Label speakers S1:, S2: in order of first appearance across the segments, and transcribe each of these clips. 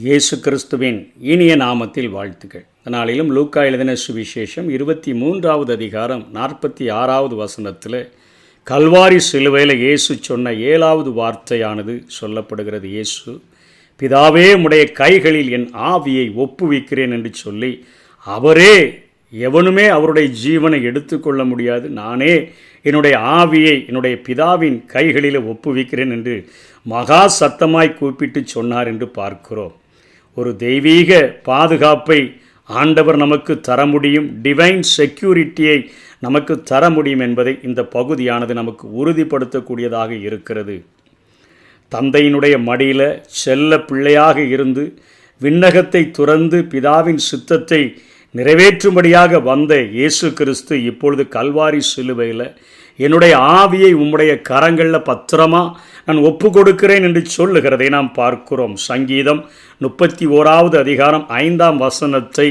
S1: இயேசு கிறிஸ்துவின் இனிய நாமத்தில் வாழ்த்துக்கள். நாளிலும் லூக்கா எழுதின சுவிசேஷம் 23வது அதிகாரம் 46வது வசனத்தில் கல்வாரி சிலுவையில் இயேசு சொன்ன 7வது வார்த்தையானது சொல்லப்படுகிறது. இயேசு, பிதாவே உம்முடைய கைகளில் என் ஆவியை ஒப்புவிக்கிறேன் என்று சொல்லி, அவரே எவனுமே அவருடைய ஜீவனை எடுத்துக்கொள்ள முடியாது, நானே என்னுடைய ஆவியை என்னுடைய பிதாவின் கைகளில் ஒப்புவிக்கிறேன் என்று மகா சத்தமாய் கூப்பிட்டு சொன்னார் என்று பார்க்கிறோம். ஒரு தெய்வீக பாதுகாப்பை ஆண்டவர் நமக்கு தர முடியும், டிவைன் செக்யூரிட்டியை நமக்கு தர முடியும் என்பதை இந்த பகுதியானது நமக்கு உறுதிப்படுத்தக்கூடியதாக இருக்கிறது. தந்தையினுடைய மடியில் செல்ல பிள்ளையாக இருந்து விண்ணகத்தை துறந்து பிதாவின் சித்தத்தை நிறைவேற்றும்படியாக வந்த இயேசு கிறிஸ்து இப்பொழுது கல்வாரி சிலுவையில் என்னுடைய ஆவியை உம்முடைய கரங்களில் பத்திரமா நான் ஒப்பு கொடுக்கிறேன் என்று சொல்லுகிறதை நாம் பார்க்கிறோம். சங்கீதம் 31வது அதிகாரம் 5ஆம் வசனத்தை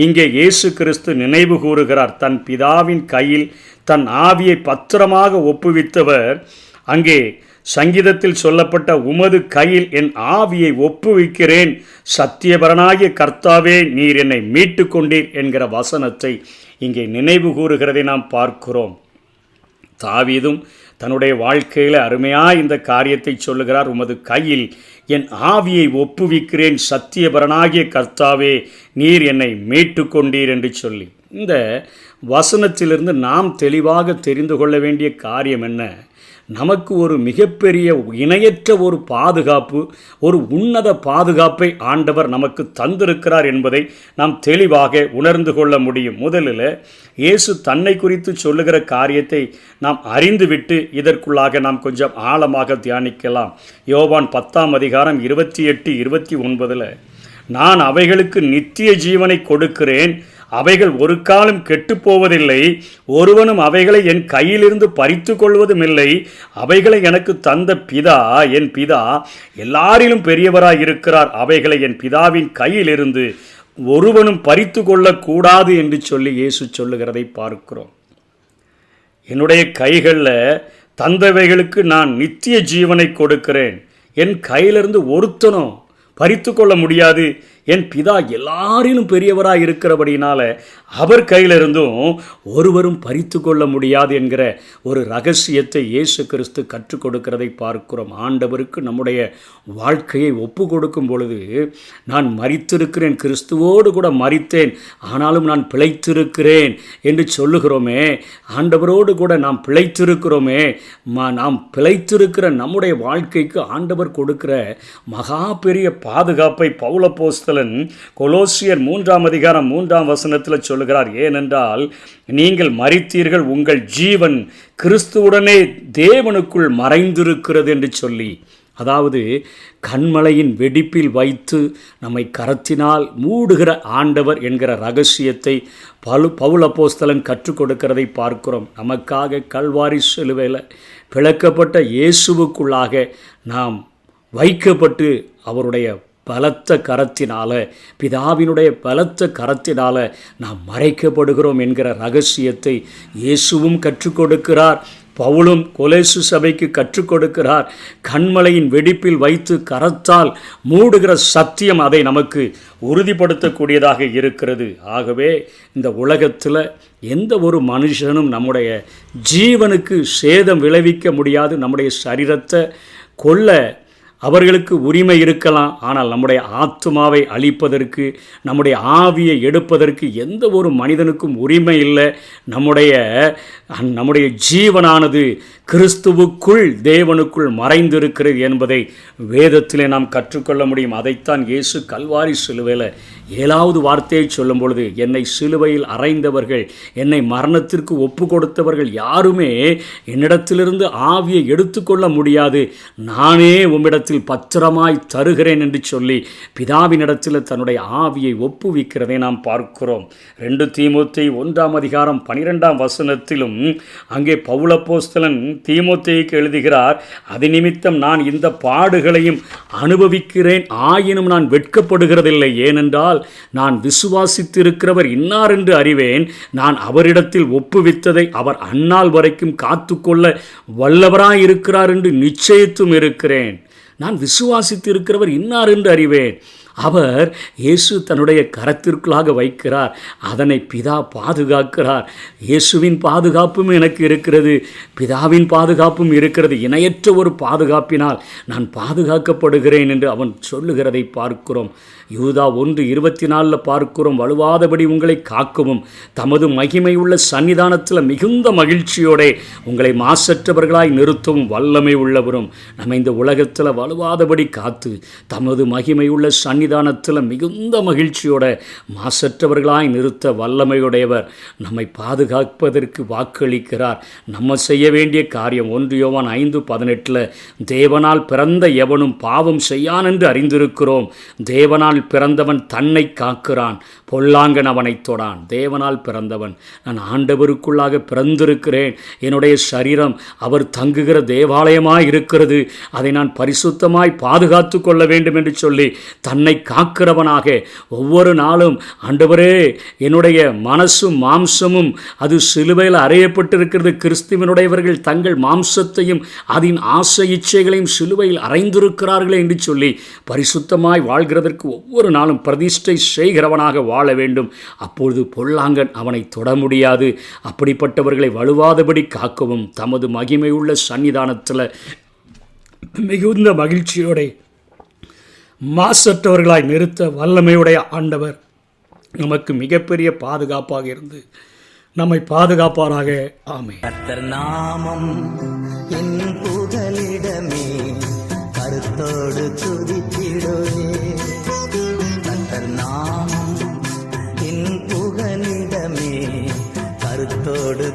S1: இங்கே இயேசு கிறிஸ்து நினைவு கூறுகிறார். தன் பிதாவின் கையில் தன் ஆவியை பத்திரமாக ஒப்புவித்தவர் அங்கே சங்கீதத்தில் சொல்லப்பட்ட உமது கையில் என் ஆவியை ஒப்புவிக்கிறேன், சத்தியபரனாகிய கர்த்தாவே நீர் என்னை மீட்டு கொண்டீர் என்கிற வசனத்தை இங்கே நினைவு கூறுகிறதை நாம் பார்க்கிறோம். தாவீதும் தன்னுடைய வாழ்க்கையில் அருமையாக இந்த காரியத்தை சொல்லுகிறார். உமது கையில் என் ஆவியை ஒப்புவிக்கிறேன், சத்தியபரனாகிய கர்த்தாவே நீர் என்னை மீட்டு கொண்டீர் என்று சொல்லி, இந்த வசனத்திலிருந்து நாம் தெளிவாக தெரிந்து கொள்ள வேண்டிய காரியம் என்ன? நமக்கு ஒரு மிகப்பெரிய இணையற்ற ஒரு பாதுகாப்பு, ஒரு உன்னத பாதுகாப்பை ஆண்டவர் நமக்கு தந்திருக்கிறார் என்பதை நாம் தெளிவாக உணர்ந்து கொள்ள முடியும். முதலில் இயேசு தன்னை குறித்து சொல்லுகிற காரியத்தை நாம் அறிந்துவிட்டு இதற்குள்ளாக நாம் கொஞ்சம் ஆழமாக தியானிக்கலாம். யோவான் 10ஆம் அதிகாரம் 28-29 நான் அவைகளுக்கு நித்திய ஜீவனை கொடுக்கிறேன், அவைகள் ஒரு காலம் கெட்டுப்போவதில்லை, ஒருவனும் அவைகளை என் கையிலிருந்து பறித்து கொள்வதும் இல்லை. அவைகளை எனக்கு தந்த பிதா, என் பிதா எல்லாரிலும் பெரியவராய் இருக்கிறார், அவைகளை என் பிதாவின் கையிலிருந்து ஒருவனும் பறித்து கொள்ளக்கூடாது என்று சொல்லி இயேசு சொல்லுகிறதை பார்க்கிறோம். என்னுடைய கைகளில் தந்தவைகளுக்கு நான் நித்திய ஜீவனை கொடுக்கிறேன், என் கையிலிருந்து ஒருத்தனும் பறித்து கொள்ள முடியாது. என் பிதா எல்லாரிலும் பெரியவராக இருக்கிறபடினால அவர் கையிலிருந்தும் ஒருவரும் பறித்து கொள்ள முடியாது என்கிற ஒரு ரகசியத்தை இயேசு கிறிஸ்து கற்றுக் கொடுக்கிறதை பார்க்கிறோம். ஆண்டவருக்கு நம்முடைய வாழ்க்கையை ஒப்பு கொடுக்கும் பொழுது, நான் மரித்திருக்கிறேன், கிறிஸ்துவோடு கூட மரித்தேன், ஆனாலும் நான் பிழைத்திருக்கிறேன் என்று சொல்லுகிறோமே. ஆண்டவரோடு கூட நாம் பிழைத்திருக்கிறோமே. நாம் பிழைத்திருக்கிற நம்முடைய வாழ்க்கைக்கு ஆண்டவர் கொடுக்கிற மகா பெரிய பாதுகாப்பை பவுலப்போஸ்தலன் கொலோசியர் 3ஆம் அதிகாரம் 3ஆம் வசனத்தில் சொல்லுகிறார். ஏனென்றால் நீங்கள் மரித்தீர்கள், உங்கள் ஜீவன் கிறிஸ்துவுடனே தேவனுக்குள் மறைந்திருக்கிறது என்று சொல்லி, அதாவது கண்மலையின் வெடிப்பில் வைத்து நம்மை கரத்தினால் மூடுகிற ஆண்டவர் என்கிற ரகசியத்தை பவுலப்போஸ்தலன் கற்றுக் கொடுக்கிறதை பார்க்கிறோம். நமக்காக கல்வாரி சிலுவையில் பிளக்கப்பட்ட இயேசுவுக்குள்ளாக நாம் வைக்கப்பட்டு அவருடைய பலத்த கரத்தினால, பிதாவினுடைய பலத்த கரத்தினால நாம் மறைக்கப்படுகிறோம் என்கிற ரகசியத்தை இயேசுவும் கற்றுக் கொடுக்கிறார். பவுலும் கொலேசு சபைக்கு கற்றுக் கொடுக்கிறார். கண்மலையின் வெடிப்பில் வைத்து கரத்தால் மூடுகிற சத்தியம் அதை நமக்கு உறுதிப்படுத்தக்கூடியதாக இருக்கிறது. ஆகவே இந்த உலகத்தில் எந்த ஒரு மனுஷனும் நம்முடைய ஜீவனுக்கு சேதம் விளைவிக்க முடியாது. நம்முடைய சரீரத்தை கொல்ல அவர்களுக்கு உரிமை இருக்கலாம், ஆனால் நம்முடைய ஆத்துமாவை அழிப்பதற்கு, நம்முடைய ஆவியை எடுப்பதற்கு எந்த ஒரு மனிதனுக்கும் உரிமை இல்லை. நம்முடைய ஜீவனானது கிறிஸ்துவுக்குள் தேவனுக்குள் மறைந்திருக்கிறது என்பதை வேதத்திலே நாம் கற்றுக்கொள்ள முடியும். அதைத்தான் இயேசு கல்வாரி சிலுவையில் 7வது வார்த்தையை சொல்லும் பொழுது, என்னை சிலுவையில் அறைந்தவர்கள், என்னை மரணத்திற்கு ஒப்பு கொடுத்தவர்கள் யாருமே என்னிடத்திலிருந்து ஆவியை எடுத்துக்கொள்ள முடியாது, நானே உம்மிடத்தில் பத்திரமாய் தருகிறேன் என்று சொல்லி பிதாவினிடத்தில் தன்னுடைய ஆவியை ஒப்புவிக்கிறதை நாம் பார்க்கிறோம். 2 தீமோத்தேயு 1ஆம் அதிகாரம் 12ஆம் வசனத்திலும் அங்கே பவுலப்போஸ்தலன் தீமோத்தேயுக்கு எழுதுகிறார். அது நிமித்தம் நான் இந்த பாடுகளையும் அனுபவிக்கிறேன், ஆயினும் நான் வெட்கப்படுகிறதில்லை. ஏனென்றால் நான் விசுவாசித்திருக்கிறவர் இன்னார் என்று அறிவேன், நான் அவரிடத்தில் ஒப்புவித்ததை அவர் அந்நாள் வரைக்கும் காத்துக்கொள்ள வல்லவராயிருக்கிறார் என்று நிச்சயித்தும் இருக்கிறேன். நான் விசுவாசித்து இருக்கிறவர் இன்னார் என்று அறிவேன், அவர் இயேசு தன்னுடைய கரத்திற்குள்ளாக வைக்கிறார். அதனை பிதா பாதுகாக்கிறார். இயேசுவின் பாதுகாப்பும் எனக்கு இருக்கிறது, பிதாவின் பாதுகாப்பும் இருக்கிறது. இணையற்ற ஒரு பாதுகாப்பினால் நான் பாதுகாக்கப்படுகிறேன் என்று அவன் சொல்லுகிறதை பார்க்கிறோம். யூதா 1:24 பார்க்கிறோம், வலுவாதபடி உங்களை காக்கவும் தமது மகிமை உள்ள சன்னிதானத்தில் மிகுந்த மகிழ்ச்சியோட உங்களை மாசற்றவர்களாய் நிறுத்தவும் வல்லமை உள்ளவரும். நம்ம இந்த உலகத்தில் வலுவாதபடி காத்து தமது மகிமை உள்ள சன்னிதானத்தில் மிகுந்த மகிழ்ச்சியோட மாசற்றவர்களாய் நிறுத்த வல்லமையுடையவர். நம்மை பாதுகாப்பதற்கு வாக்களிக்கிறார். நம்ம செய்ய வேண்டிய காரியம் 1 யோவான் 5:18 தேவனால் பிறந்த எவனும் பாவம் செய்யான் என்று அறிந்திருக்கிறோம். தேவனால் பிறந்தவன் தன்னை காக்கிறான், பொல்லாங்கன் அவனை தொடான். தேவனால் பிறந்தவன், நான் ஆண்டவருக்குள்ளாக பிறந்திருக்கிறேன். என்னுடைய சரீரம் அவர் தங்குகிற தேவாலயமாய் இருக்கிறது. அதை நான் பரிசுத்தமாய் பாதுகாத்து கொள்ள வேண்டும் என்று சொல்லி தன்னை காக்கிறவனாக ஒவ்வொரு நாளும், ஆண்டவரே என்னுடைய மனசும் மாம்சமும் அது சிலுவையில் அறையப்பட்டிருக்கிறது. கிறிஸ்துவனுடையவர்கள் தங்கள் மாம்சத்தையும் அதன் ஆசை இச்சைகளையும் சிலுவையில் அறைந்திருக்கிறார்களே என்று சொல்லி பரிசுத்தமாய் வாழ்கிறதற்கு ஒவ்வொரு நாளும் பிரதிஷ்டை செய்கிறவனாக வாழ வேண்டும். அப்பொழுது பொல்லாங்கன் அவனை தொட முடியாது. அப்படிப்பட்டவர்களை வலுவாதபடி காக்கவும் தமது மகிமை உள்ள சன்னிதானத்தில் மிகுந்த மகிழ்ச்சியோட மாசற்றவர்களாய் நிறுத்த வல்லமையுடைய ஆண்டவர் நமக்கு மிகப்பெரிய பாதுகாப்பாக இருந்து நம்மை பாதுகாப்பாராக. ஆமென்.
S2: கர்த்தர் நாமம் என் புகலிடமே, கருத்தோடு துதித்திடுவே. கர்த்தர் நாமம் என் புகலிடமே, கருத்தோடு